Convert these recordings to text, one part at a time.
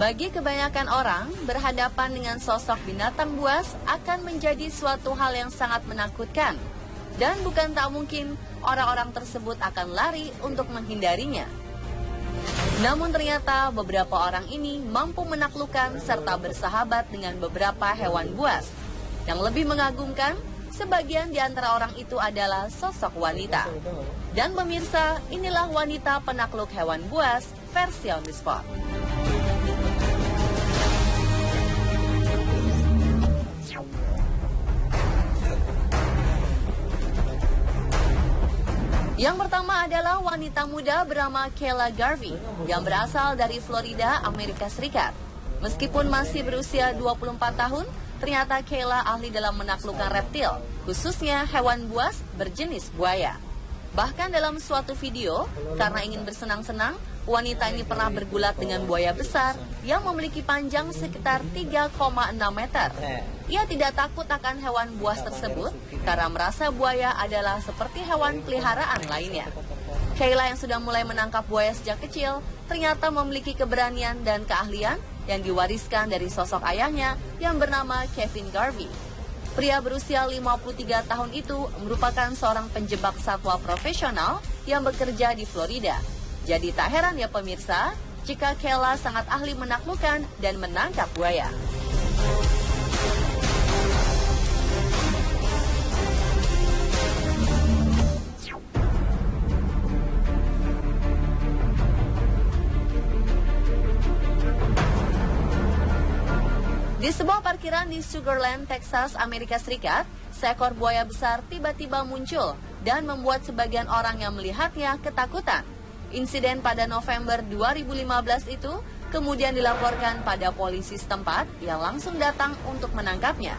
Bagi kebanyakan orang, berhadapan dengan sosok binatang buas akan menjadi suatu hal yang sangat menakutkan. Dan bukan tak mungkin orang-orang tersebut akan lari untuk menghindarinya. Namun ternyata beberapa orang ini mampu menaklukkan serta bersahabat dengan beberapa hewan buas. Yang lebih mengagumkan, sebagian di antara orang itu adalah sosok wanita. Dan pemirsa, inilah wanita penakluk hewan buas versi On The Spot. Yang pertama adalah wanita muda bernama Kayla Garvey yang berasal dari Florida, Amerika Serikat. Meskipun masih berusia 24 tahun, ternyata Kayla ahli dalam menaklukkan reptil, khususnya hewan buas berjenis buaya. Bahkan dalam suatu video, karena ingin bersenang-senang, wanita ini pernah bergulat dengan buaya besar yang memiliki panjang sekitar 3,6 meter. Ia tidak takut akan hewan buas tersebut karena merasa buaya adalah seperti hewan peliharaan lainnya. Kayla yang sudah mulai menangkap buaya sejak kecil ternyata memiliki keberanian dan keahlian yang diwariskan dari sosok ayahnya yang bernama Kevin Garvey. Pria berusia 53 tahun itu merupakan seorang penjebak satwa profesional yang bekerja di Florida. Jadi tak heran ya pemirsa, jika Kayla sangat ahli menaklukkan dan menangkap buaya. Di sebuah parkiran di Sugarland, Texas, Amerika Serikat, seekor buaya besar tiba-tiba muncul dan membuat sebagian orang yang melihatnya ketakutan. Insiden pada November 2015 itu kemudian dilaporkan pada polisi setempat yang langsung datang untuk menangkapnya.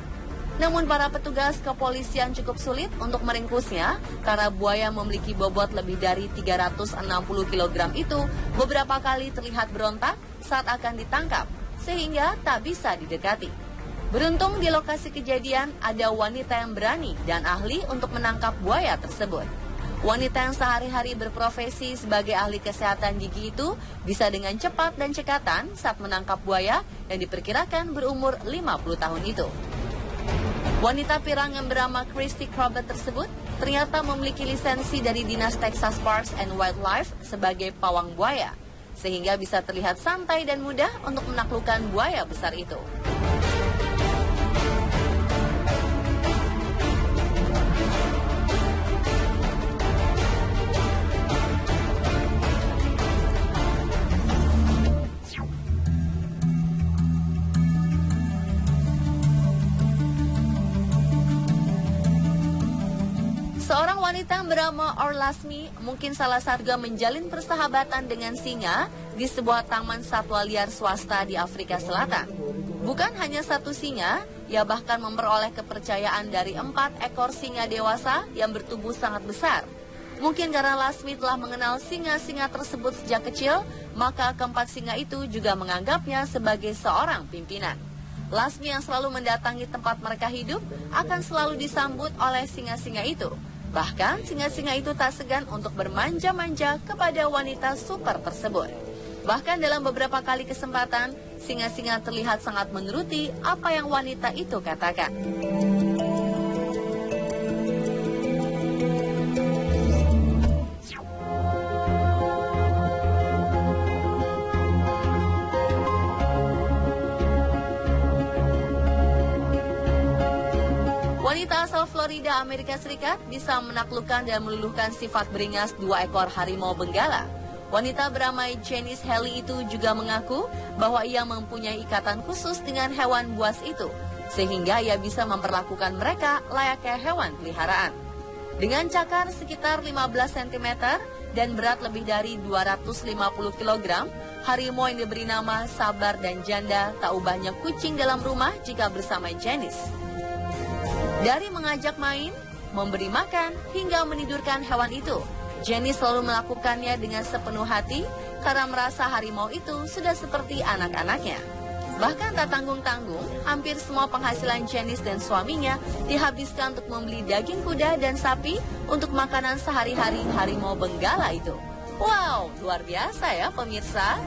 Namun para petugas kepolisian cukup sulit untuk meringkusnya karena buaya memiliki bobot lebih dari 360 kg itu beberapa kali terlihat berontak saat akan ditangkap, sehingga tak bisa didekati. Beruntung di lokasi kejadian ada wanita yang berani dan ahli untuk menangkap buaya tersebut. Wanita yang sehari-hari berprofesi sebagai ahli kesehatan gigi itu bisa dengan cepat dan cekatan saat menangkap buaya yang diperkirakan berumur 50 tahun itu. Wanita pirang yang bernama Christy Crobet tersebut ternyata memiliki lisensi dari Dinas Texas Parks and Wildlife sebagai pawang buaya, sehingga bisa terlihat santai dan mudah untuk menaklukkan buaya besar itu. Seorang wanita bernama Orlasmi mungkin salah satu juga menjalin persahabatan dengan singa di sebuah taman satwa liar swasta di Afrika Selatan. Bukan hanya satu singa, ia bahkan memperoleh kepercayaan dari 4 ekor singa dewasa yang bertubuh sangat besar. Mungkin karena Lasmi telah mengenal singa-singa tersebut sejak kecil, maka keempat singa itu juga menganggapnya sebagai seorang pimpinan. Lasmi yang selalu mendatangi tempat mereka hidup akan selalu disambut oleh singa-singa itu. Bahkan singa-singa itu tak segan untuk bermanja-manja kepada wanita super tersebut. Bahkan dalam beberapa kali kesempatan, singa-singa terlihat sangat menuruti apa yang wanita itu katakan. Wanita asal Florida, Amerika Serikat bisa menaklukkan dan meluluhkan sifat beringas 2 ekor harimau benggala. Wanita bernama Janice Haley itu juga mengaku bahwa ia mempunyai ikatan khusus dengan hewan buas itu, sehingga ia bisa memperlakukan mereka layaknya hewan peliharaan. Dengan cakar sekitar 15 cm dan berat lebih dari 250 kg, harimau yang diberi nama Sabar dan Janda tak ubahnya kucing dalam rumah jika bersama Janice. Dari mengajak main, memberi makan, hingga menidurkan hewan itu, Janice selalu melakukannya dengan sepenuh hati karena merasa harimau itu sudah seperti anak-anaknya. Bahkan tak tanggung-tanggung, hampir semua penghasilan Janice dan suaminya dihabiskan untuk membeli daging kuda dan sapi untuk makanan sehari-hari harimau benggala itu. Wow, luar biasa ya pemirsa.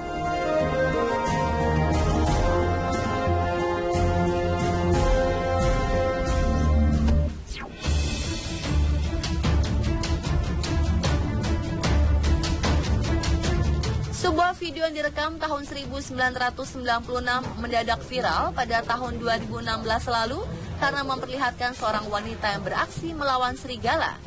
video yang direkam tahun 1996 mendadak viral pada tahun 2016 lalu karena memperlihatkan seorang wanita yang beraksi melawan serigala.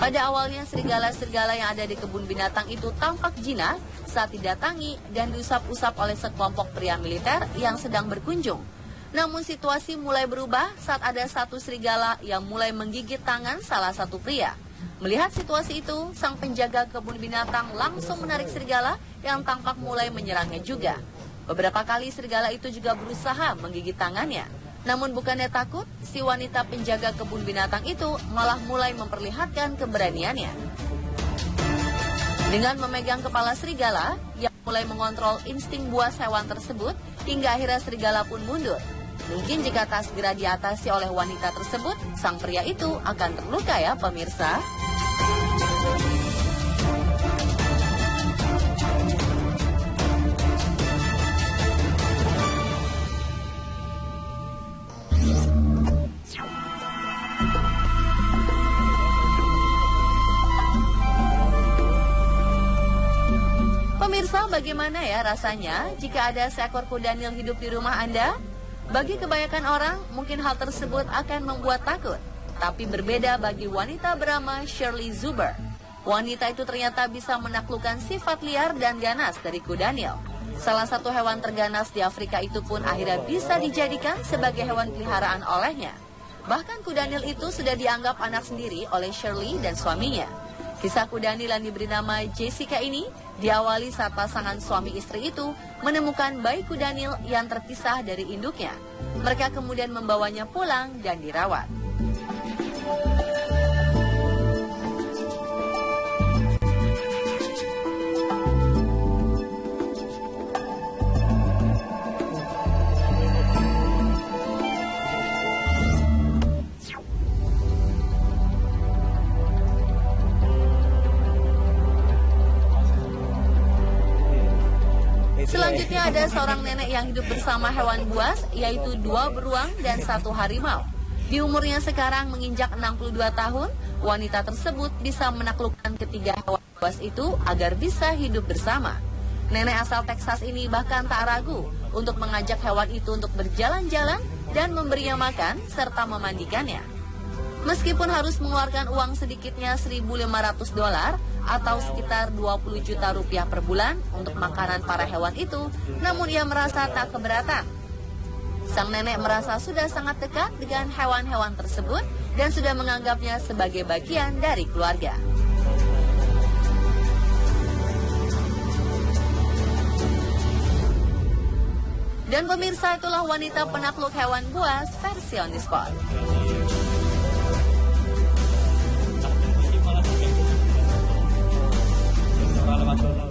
Pada awalnya serigala-serigala yang ada di kebun binatang itu tampak jinak saat didatangi dan diusap-usap oleh sekelompok pria militer yang sedang berkunjung. Namun situasi mulai berubah saat ada satu serigala yang mulai menggigit tangan salah satu pria. Melihat situasi itu, sang penjaga kebun binatang langsung menarik serigala yang tampak mulai menyerangnya juga. Beberapa kali serigala itu juga berusaha menggigit tangannya. Namun bukannya takut, si wanita penjaga kebun binatang itu malah mulai memperlihatkan keberaniannya. Dengan memegang kepala serigala, ia mulai mengontrol insting buas hewan tersebut hingga akhirnya serigala pun mundur. Mungkin jika tak segera diatasi oleh wanita tersebut, sang pria itu akan terluka ya pemirsa. Pemirsa, bagaimana ya rasanya jika ada seekor kuda Nil hidup di rumah Anda? Bagi kebanyakan orang, mungkin hal tersebut akan membuat takut. Tapi berbeda bagi wanita bernama Shirley Zuber. Wanita itu ternyata bisa menaklukkan sifat liar dan ganas dari kuda Nil. Salah satu hewan terganas di Afrika itu pun akhirnya bisa dijadikan sebagai hewan peliharaan olehnya. Bahkan kuda Nil itu sudah dianggap anak sendiri oleh Shirley dan suaminya. Kisah kuda Nil yang diberi nama Jessica ini diawali saat pasangan suami istri itu menemukan bayi kuda Nil yang terpisah dari induknya. Mereka kemudian membawanya pulang dan dirawat. Selanjutnya ada seorang nenek yang hidup bersama hewan buas, yaitu 2 beruang dan 1 harimau. Di umurnya sekarang menginjak 62 tahun, wanita tersebut bisa menaklukkan ketiga hewan buas itu agar bisa hidup bersama. Nenek asal Texas ini bahkan tak ragu untuk mengajak hewan itu untuk berjalan-jalan dan memberinya makan serta memandikannya. Meskipun harus mengeluarkan uang sedikitnya $1.500 atau sekitar 20 juta rupiah per bulan untuk makanan para hewan itu, namun ia merasa tak keberatan. Sang nenek merasa sudah sangat dekat dengan hewan-hewan tersebut dan sudah menganggapnya sebagai bagian dari keluarga. Dan pemirsa, itulah wanita penakluk hewan buas versi On The Spot.